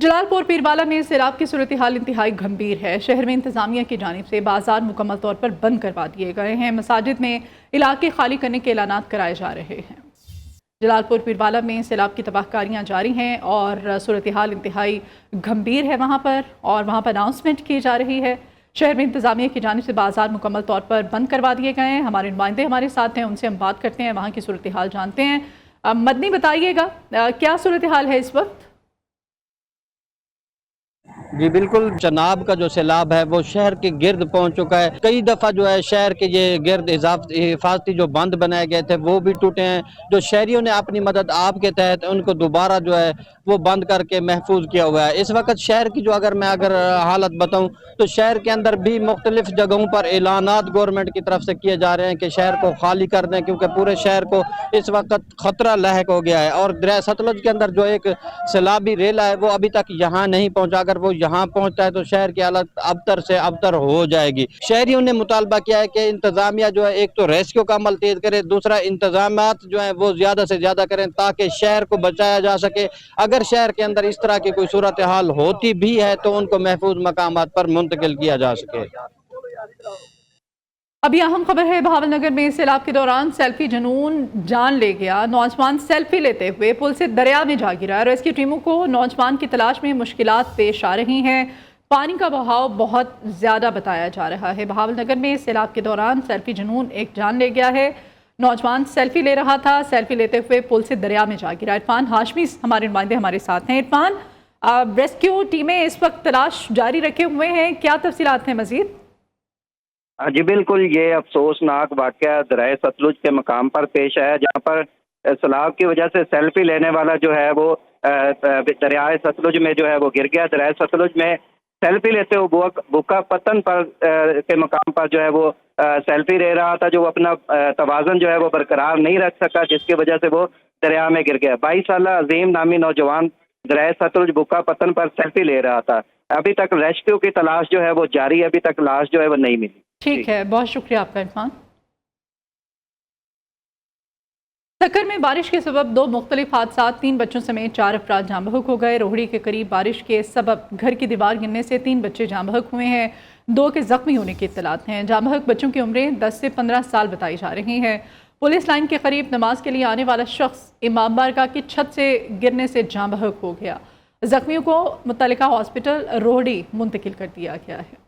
जलालपुर पीरवाला में सैलाब की सूरत-ए-हाल इंतहाई गंभीर है। शहर में इंतजामिया की जानिब से बाजार मुकम्मल तौर पर बंद करवा दिए गए हैं। मसाजिद में इलाके खाली करने के ऐलानात कराए जा रहे हैं। जलालपुर पीरवाला में सैलाब की तबाहकारियाँ जारी हैं और सूरत-ए-हाल इंतहाई गंभीर है वहाँ पर अनाउंसमेंट की जा रही है। शहर में इंतजामिया की जानिब से बाजार मुकम्मल तौर पर बंद करवा दिए गए हैं। हमारे नुमाइंदे हमारे साथ हैं, उनसे हम बात करते हैं, वहाँ की सूरत-ए-हाल जानते हैं। मदनी, बताइएगा क्या सूरत-ए-हाल है इस वक्त? जी बिल्कुल, चनाब का जो सैलाब है वो शहर के गिर्द पहुंच चुका है। कई दफ़ा जो है शहर के ये गिर्द हिफाजती जो बंद बनाए गए थे वो भी टूटे हैं। जो शहरियों ने अपनी मदद आप के तहत उनको दोबारा जो है वो बंद करके महफूज किया हुआ है। इस वक्त शहर की जो अगर हालत बताऊं तो शहर के अंदर भी मुख्तलिफ जगहों पर ऐलानात गवर्नमेंट की तरफ से किए जा रहे हैं कि शहर को खाली कर दें, क्योंकि पूरे शहर को इस वक्त खतरा लाहक हो गया है। और दरिया सतलुज के अंदर जो एक सैलाबी रेला है वो अभी तक यहाँ नहीं पहुँचा। अगर वो यहाँ पहुँचता है तो शहर की हालत अबतर से अबतर हो जाएगी। शहरियों ने मुतालबा किया है कि इंतजामिया जो है एक तो रेस्क्यू का अमल तेज करे, दूसरा इंतजामात जो है वो ज़्यादा से ज़्यादा करें ताकि शहर को बचाया जा सके। अगर शहर के अंदर इस तरह की कोई सूरत हाल होती भी है तो उनको महफूज मकामात पर मुंतकिल किया जा सके। अभी अहम खबर है, बहावलनगर में सैलाब के दौरान सेल्फी जुनून जान ले गया। नौजवान सेल्फी लेते हुए पुल से दरिया में जा गिरा। रेस्क्यू टीमों को नौजवान की तलाश में मुश्किलात पेश आ रही हैं। पानी का बहाव बहुत ज़्यादा बताया जा रहा है। बहावलनगर में सैलाब के दौरान सेल्फी जुनून एक जान ले गया है। नौजवान सेल्फी ले रहा था, सेल्फी लेते हुए पुल से दरिया में जा गिरा। इरफान हाशमी हमारे नुमाइंदे हमारे साथ हैं। इरफान, रेस्क्यू टीमें इस वक्त तलाश जारी रखे हुए हैं, क्या तफसीलात हैं मजीद? जी बिल्कुल, ये अफसोसनाक वाक़या दरिया सतलुज के मकाम पर पेश है, जहाँ पर सैलाब की वजह से सेल्फी लेने वाला जो है वो दरिया सतलुज में जो है वो गिर गया। दरिया सतलुज में सेल्फी लेते हुए बुक्का पत्तन पर के मकाम पर जो है वो सेल्फी ले रहा था, जो अपना तवाज़ुन जो है वो बरकरार नहीं रख सका, जिसकी वजह से वो दरिया में गिर गया। 22 साल अजीम नामी नौजवान दरिया सतलुज बुक्का पत्तन पर सेल्फी ले रहा था। अभी तक रेस्क्यू की तलाश जो है वो जारी है, अभी तक लाश जो है वो नहीं मिली। ठीक है, बहुत शुक्रिया आपका इरफान। सक्कर में बारिश के सबब 2 मुख्तलिफ हादसा, 3 बच्चों समेत 4 अफराद जाँ बहक हो गए। रोहड़ी के करीब बारिश के सबब घर की दीवार गिरने से 3 बच्चे जाँ बहक हुए हैं। 2 के जख्मी होने की इत्तलात हैं। जाँ बहक बच्चों की उम्रें 10 से 15 साल बताई जा रही हैं। पुलिस लाइन के करीब नमाज के लिए आने वाला शख्स इमाम बारगाह की छत से गिरने से जाँ बहक हो गया। जख्मियों को मुत्तलिका हॉस्पिटल रोहड़ी मुंतकिल कर दिया गया है।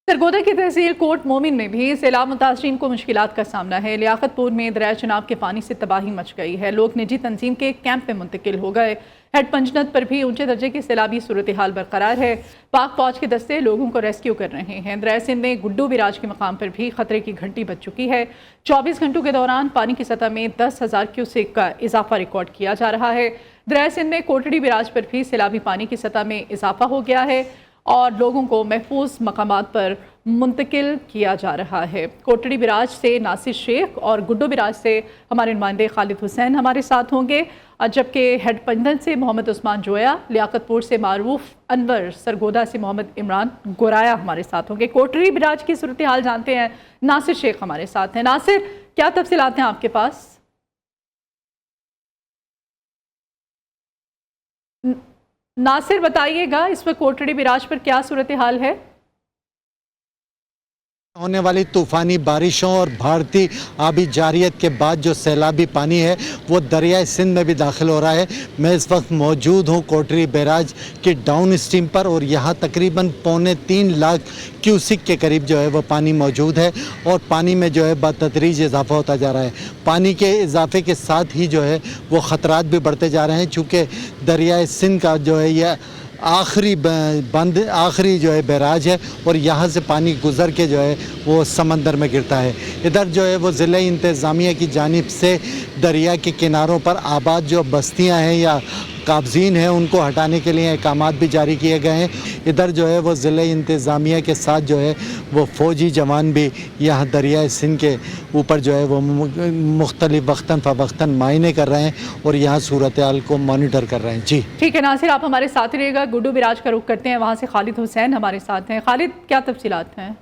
सरगोदा की तहसील कोट मोमिन में भी सैलाब मुतासरीन को मुश्किलात का सामना है। लियाकतपुर में दरिया चनाब के पानी से तबाही मच गई है। लोग निजी तंजीम के कैंप में मुंतकिल हो गए। हेड पंजनत पर भी ऊंचे दर्जे की सैलाबी सूरत हाल बरकरार है। पाक फौज के दस्ते लोगों को रेस्क्यू कर रहे हैं। दरिया सिंध में गुड्डू बिराज के मकाम पर भी खतरे की घंटी बज चुकी है। 24 घंटों के दौरान पानी की सतह में 10,000 क्यूसेक का इजाफा रिकॉर्ड किया जा रहा है। दरिया सिंध में कोटड़ी बिराज पर भी सैलाबी पानी की सतह में इजाफा हो गया है और लोगों को महफूज मकामात पर मुंतकिल किया जा रहा है। कोटड़ी बिराज से नासिर शेख और गुड्डू बिराज से हमारे नुमाइंदे खालिद हुसैन हमारे साथ होंगे, जबकि हेड पंजन से मोहम्मद उस्मान जोया, लियाकतपुर से मारूफ अनवर, सरगोदा से मोहम्मद इमरान गोराया हमारे साथ होंगे। कोटड़ी बिराज की सूरत हाल जानते हैं, नासिर शेख हमारे साथ हैं। नासिर, क्या तफसीलात हैं आपके पास? नासिर, बताइएगा इस वक्त कोटड़ी बिराज पर क्या सूरत हाल है? होने वाली तूफ़ानी बारिशों और भारतीय आबी जारियत के बाद जो सैलाबी पानी है वो दरिया सिंध में भी दाखिल हो रहा है। मैं इस वक्त मौजूद हूँ कोटड़ी बैराज के डाउन स्ट्रीम पर और यहाँ तकरीबन 3.25 लाख क्यूसिक के करीब जो है वो पानी मौजूद है और पानी में जो है बतदरीज इजाफा होता जा रहा है। पानी के इजाफे के साथ ही जो है वो ख़तरात भी बढ़ते जा रहे हैं, चूँकि दरिया सिंध का जो है यह आखिरी जो है बैराज है और यहाँ से पानी गुज़र के जो है वो समंदर में गिरता है। इधर जो है वो ज़िले इंतज़ामिया की जानिब से दरिया के किनारों पर आबाद जो बस्तियाँ हैं या काबज़ीन हैं उनको हटाने के लिए अहकामात भी जारी किए गए हैं। इधर जो है वो ज़िले इंतज़ामिया के साथ जो है वो फ़ौजी जवान भी यहाँ दरिया सिंध के ऊपर जो है वो मुख्तलिफ वक्तन फ़वक्तन मायने कर रहे हैं और यहाँ सूरत हाल को मॉनिटर कर रहे हैं। जी ठीक है नासिर, आप हमारे साथ ही रहिएगा। गुड्डू बिराज का रुख करते हैं, वहाँ से खालिद हुसैन हमारे साथ हैं। खालिद, क्या तफसीलात हैं?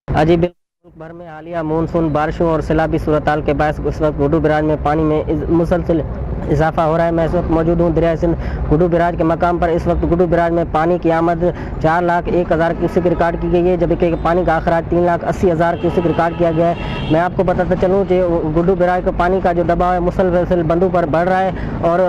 जी बिल्कुल, मुल्क भर में हालिया मानसून बारिशों और सैलाबी सूरत-हाल के बायस इस वक्त गुड्डू बराज में पानी में मुसलसल इजाफा हो रहा है। मैं इस वक्त मौजूद हूँ दरिया सिंध गुड्डू बराज के मकाम पर। इस वक्त गुड्डू बराज में पानी की आमद 4,01,000 क्यूसेक रिकॉर्ड की गई है, जबकि पानी का अखराज 3,80,000 क्यूसेक रिकॉर्ड किया गया है। मैं आपको बताता चलूँ कि गुड्डू बराज को पानी का जो दबाव है मुसलसल बंदों पर बढ़ रहा है और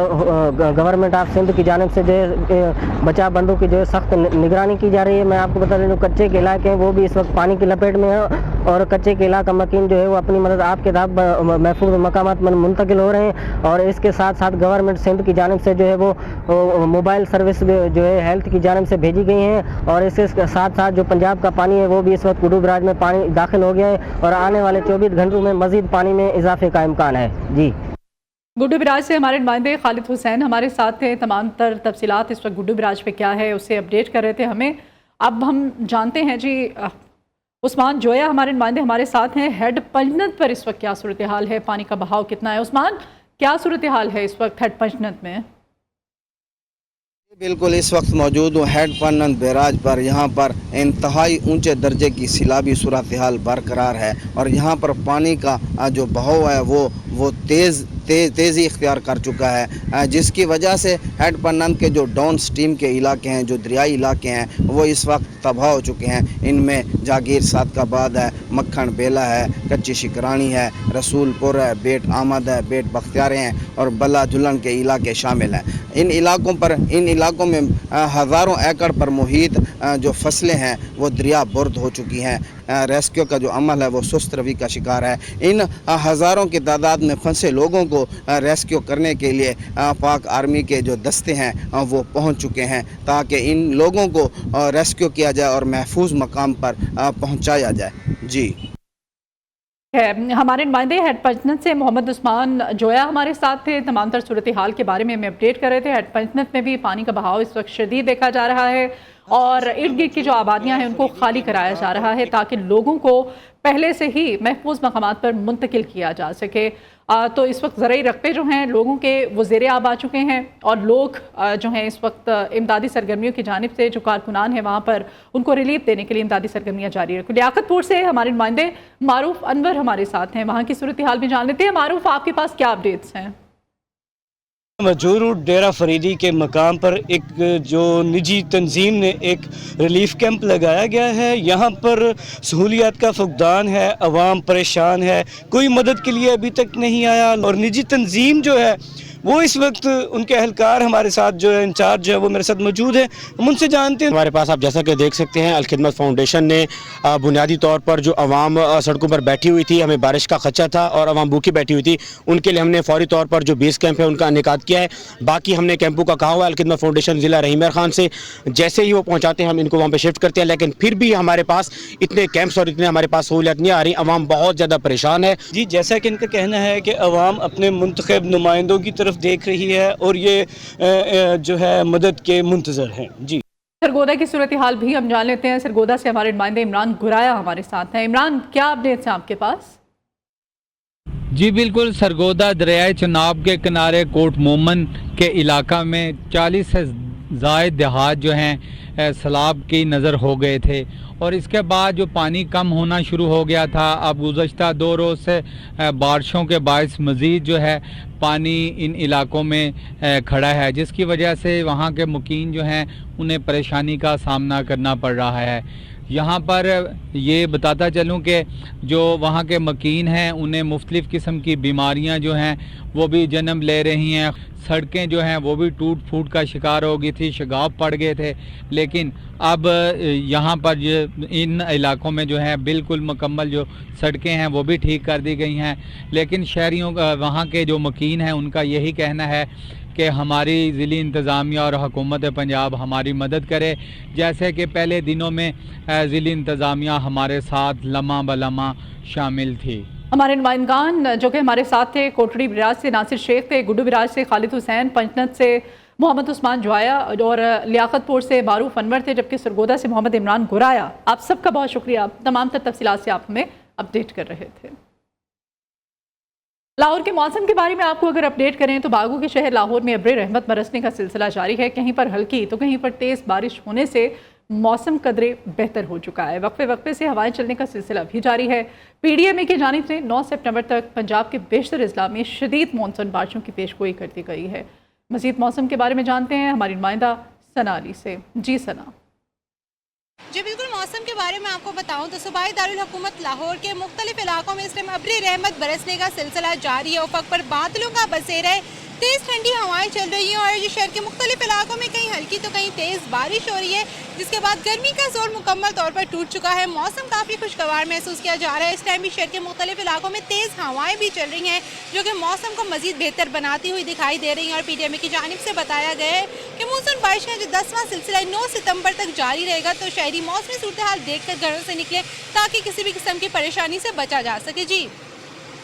गवर्नमेंट ऑफ सिंध की जानिब से जो है बचाव बंदों की जो है सख्त निगरानी की जा रही है। मैं आपको बता दें जो कच्चे के इलाके हैं वो भी इस वक्त पानी की लपेट में है और कच्चे के इलाका मकीन जो है वो अपनी मदद आपके तहत महफूज मकामात में मुंतकिल हो रहे हैं। और इसके साथ साथ गवर्नमेंट सिंध की जानिब से जो है वो मोबाइल सर्विस जो है हेल्थ की जानिब से भेजी गई हैं और इसके साथ साथ जो पंजाब का पानी है वो भी इस वक्त गुड्डू बराज में पानी दाखिल हो गया है और आने वाले 24 घंटों में मजीद पानी में इजाफे का इम्कान है। जी, गुड्डू बराज से हमारे नुमाइंदे खालिद हुसैन हमारे साथ थे। तमाम तर तफसीलात इस वक्त गुड्डू बराज पे क्या है उससे अपडेट कर रहे थे हमें। अब हम जानते हैं जी उस्मान जोया हमारे नुमाइंदे हमारे साथ हैं। हेड पंजनत पर इस वक्त क्या सूरत हाल है, पानी का बहाव कितना है? उस्मान, क्या सूरत हाल है इस वक्त हेड पंजनत में? बिल्कुल, इस वक्त मौजूद हूँ हेड पंजनत बैराज पर। यहाँ पर इंतहाई ऊंचे दर्जे की सैलाबी सूरत हाल बरकरार है और यहाँ पर पानी का जो बहाव है वो तेज़ी इख्तियार कर चुका है, जिसकी वजह से हेड पंजनत के जो डाउन स्ट्रीम के इलाके हैं, जो दरियाई इलाके हैं, वो इस वक्त तबाह हो चुके हैं। इनमें जागीर सादकाबाद है, मक्खन बेला है, कच्ची शिकरानी है, रसूलपुर है, बेट आमद है, बेट बख्तियारे हैं और बल्ला झुलन के इलाके शामिल हैं। इन इलाकों में हज़ारों एकड़ पर मुहित जो फसलें हैं वो दरिया बुर्द हो चुकी हैं। रेस्क्यू का जो अमल है वो सुस्त रवि का शिकार है। इन हज़ारों की तादाद में फंसे लोगों को रेस्क्यू करने के लिए पाक आर्मी के जो दस्ते हैं वो पहुंच चुके हैं ताकि इन लोगों को रेस्क्यू किया जाए और महफूज मकाम पर पहुंचाया जाए। जी, हमारे नुमाइंदे हेड पंजनत से मोहम्मद उस्मान जोया हमारे साथ थे। तमाम तर सूरत हाल के बारे में हमें अपडेट कर रहे थे। हेड पंजनत में भी पानी का बहाव इस वक्त शदीद देखा जा रहा है और इर्द गिर्द की जो आबादियां हैं उनको खाली कराया जा रहा है ताकि लोगों को पहले से ही महफूज मकामात पर मुंतकिल किया जा सके। तो इस वक्त ज़राई रकबे जो हैं लोगों के वो ज़ेरे आब आ चुके हैं और लोग जो हैं इस वक्त इमदादी सरगर्मियों की जानिब से जो कारकुनान हैं वहाँ पर उनको रिलीफ देने के लिए इमदादी सरगर्मियाँ जारी रखें। लियाकतपुर से हमारे नुमाइंदे मारूफ अनवर हमारे साथ हैं, वहाँ की सूरत हाल भी जान लेते हैं। मारूफ, आपके पास क्या अपडेट्स हैं? मौजूद हूँ डेरा फरीदी के मकाम पर। एक जो निजी तंजीम ने एक रिलीफ कैंप लगाया गया है, यहाँ पर सहूलियात का फुकदान है, अवाम परेशान है, कोई मदद के लिए अभी तक नहीं आया और निजी तंजीम जो है वो इस वक्त उनके अहलकार हमारे साथ जो है इंचार्ज है वो मेरे साथ मौजूद है, हम उनसे जानते हैं। हमारे पास आप जैसा कि देख सकते हैं अल खिदमत फाउंडेशन ने बुनियादी तौर पर जो आवाम सड़कों पर बैठी हुई थी, हमें बारिश का खदशा था और आवाम भूखी बैठी हुई थी, उनके लिए हमने फौरी तौर पर जो बेस कैंप है उनका इनेकाद किया है। बाकी हमने कैंपों का कहा हुआ है अल खिदमत फाउंडेशन ज़िला रहीम खान से, जैसे ही वो पहुँचाते हैं हम इनको वहाँ पर शिफ्ट करते हैं। लेकिन फिर भी हमारे पास इतने कैंप्स और इतने हमारे पास सहूलियत नहीं आ रही, आवाम बहुत ज़्यादा परेशान है। जी, जैसा कि इनका कहना है कि अवाम अपने मुंतखब नुमाइंदों की तरफ देख रही है और ये जो है मदद के मुंतजर हैं। जी, सरगोदा की सूरत हाल भी हम जान लेते हैं। सरगोदा से हमारे नुमाइंदे इमरान गुराया हमारे साथ हैं। इमरान, क्या अपडेट्स हैं आपके पास? जी बिल्कुल, सरगोदा दरियाए चनाब के किनारे कोट मोमन के इलाका में 40 से ज़ायद देहात जो हैं सैलाब की नज़र हो गए थे और इसके बाद जो पानी कम होना शुरू हो गया था, अब गुज़श्ता 2 रोज़ से बारिशों के बायस मज़ीद जो है पानी इन इलाकों में खड़ा है, जिसकी वजह से वहाँ के मुकीन जो हैं उन्हें परेशानी का सामना करना पड़ रहा है। यहाँ पर ये बताता चलूँ कि जो वहाँ के मकीन हैं उन्हें मुख्तलिफ़ किस्म की बीमारियाँ जो हैं वो भी जन्म ले रही हैं। सड़कें जो हैं वो भी टूट फूट का शिकार हो गई थी, शगाफ पड़ गए थे, लेकिन अब यहाँ पर इन इलाकों में जो है बिल्कुल मुकम्मल जो सड़कें हैं वो भी ठीक कर दी गई हैं। लेकिन शहरियों वहाँ के जो मकीन हैं उनका यही कहना है कि हमारी ज़िली इंतज़ामिया और हुकूमत पंजाब हमारी मदद करे, जैसे कि पहले दिनों में ज़िली इंतज़ामिया हमारे साथ लम्हा बलम्हा शामिल थी। हमारे नुमाइंदगान जो कि हमारे साथ थे, कोटड़ी बराज से नासिर शेख थे, गुड्डू बराज से खालिद हुसैन, पंजनत से मोहम्मद उस्मान जोया और लियाकतपुर से मारूफ अनवर थे, जबकि सरगोदा से मोहम्मद इमरान गुराया। आप सबका बहुत शुक्रिया, तमाम तर तफसीलात से आप हमें अपडेट कर रहे थे। लाहौर के मौसम के बारे में आपको अगर अपडेट करें तो बागों के शहर लाहौर में अब्र रहमत बरसने का सिलसिला जारी है। कहीं पर हल्की तो कहीं पर तेज़ बारिश होने से मौसम कदरे बेहतर हो चुका है। वक्फे वक्फे से हवाएं चलने का सिलसिला भी जारी है। PDMA की जानिब से 9 सितंबर तक पंजाब के बेशतर अजला में शदीद मानसून बारिशों की पेशगोई कर दी गई है। मज़ीद मौसम के बारे में जानते हैं हमारी नुमाइंदा सना अली से। जी सना। जी बिल्कुल, मौसम के बारे में आपको बताऊं तो सूबाई दारुल हुकूमत लाहौर के मुख्तलिफ इलाकों में इस टाइम अब्र रहमत बरसने का सिलसिला जारी है। उफक पर बादलों का बसेरा है, तेज़ ठंडी हवाएं चल रही हैं और शहर के मुख्तलिफ इलाकों में कहीं हल्की तो कहीं तेज़ बारिश हो रही है, जिसके बाद गर्मी का जोर मुकम्मल तौर पर टूट चुका है। मौसम काफ़ी खुशगवार महसूस किया जा रहा है। इस टाइम भी शहर के मुख्तलिफ इलाकों में तेज़ हवाएं भी चल रही हैं, जो कि मौसम को मज़ीद बेहतर बनाती हुई दिखाई दे रही हैं। और PDMA की जानिब से बताया गया है कि मानसून बारिश का जो 10वां सिलसिला 9 सितंबर तक जारी रहेगा, तो शहरी मौसमी सूरत हाल देख कर घरों से निकले ताकि किसी भी किस्म की परेशानी से बचा जा सके। जी।